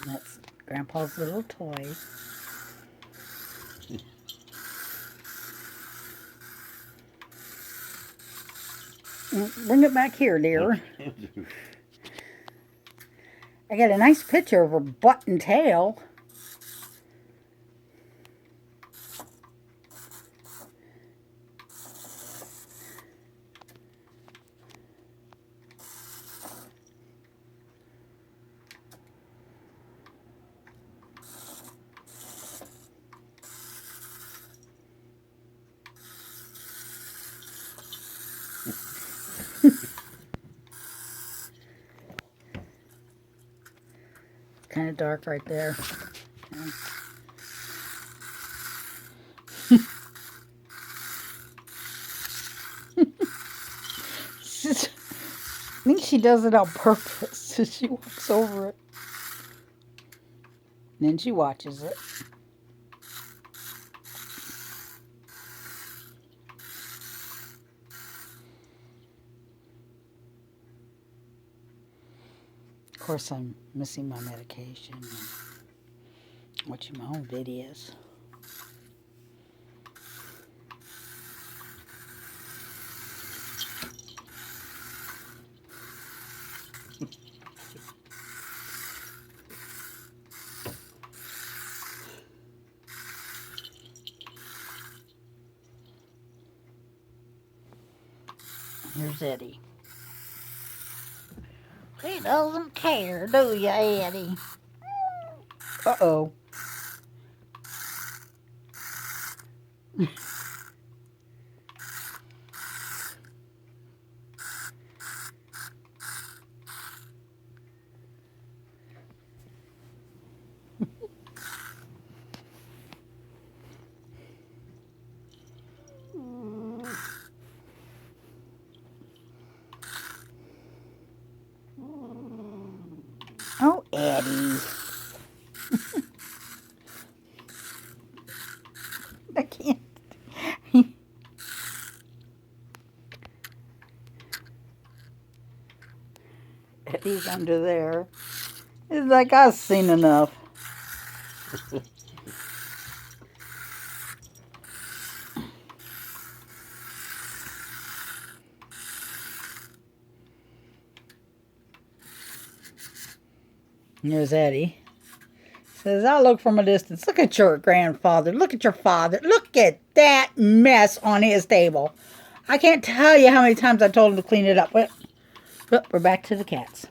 That's Grandpa's little toy. Bring it back here, dear. I got a nice picture of her butt and tail. Kind of dark right there. I think she does it on purpose. She walks over it. And then she watches it. Of course, I'm missing my medication and watching my own videos. Here's Eddie. He doesn't care, do you, Eddie? Uh-oh. Oh, Eddie. I can't. Eddie's under there. It's like I've seen enough. Here's Eddie. Says, I look from a distance. Look at your grandfather. Look at your father. Look at that mess on his table. I can't tell you how many times I told him to clean it up. Well, we're back to the cats.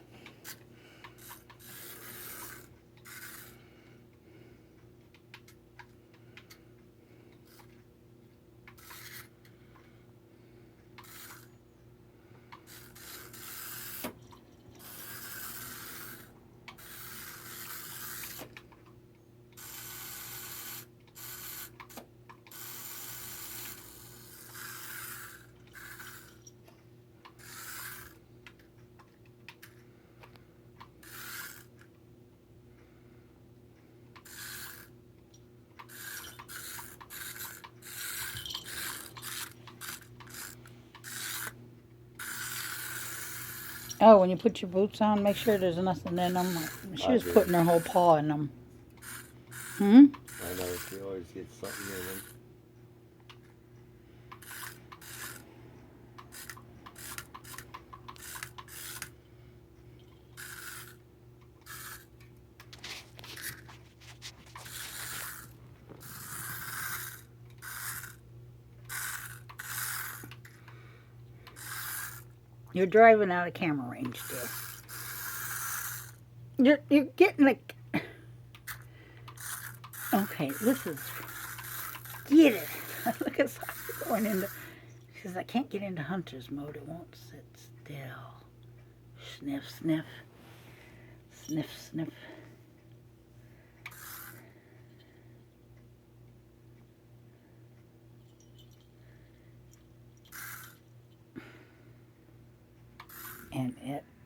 Oh, when you put your boots on, make sure there's nothing in them. She was putting her whole paw in them. I know, she always gets something in them. You're driving out of camera range, dear. You're getting like. Okay, this is. Get it. Look at Sasha going into. She says, I can't get into hunter's mode. It won't sit still. Sniff, sniff. Sniff, sniff.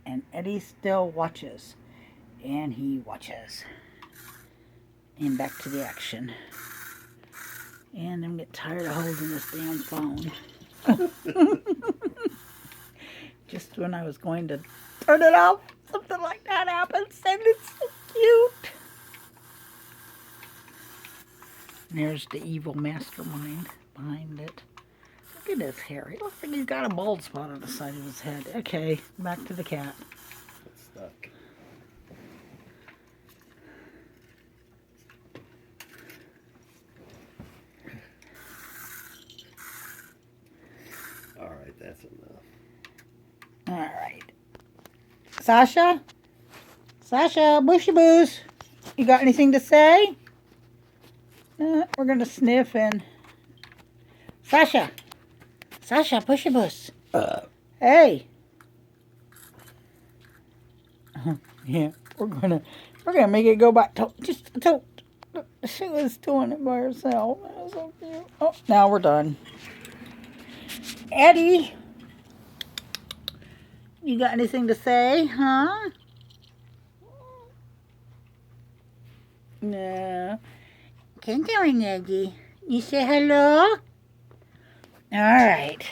And Eddie still watches. And he watches. And back to the action. And I'm getting tired of holding this damn phone. Just when I was going to turn it off, something like that happens. And it's so cute. And there's the evil mastermind behind it. Look at this hair. He looks like he's got a bald spot on the side of his head. Okay, back to the cat. It's stuck. All right, that's enough. All right. Sasha? Sasha, bushy boos. You got anything to say? We're going to sniff and... Sasha! Sasha, bushy boos. Hey! Yeah, we're gonna make it go back to just a tote. Look, she was doing it by herself. That was so cute. Oh, now we're done. Eddie, you got anything to say, huh? No. Come on, Eddie. You say hello? All right.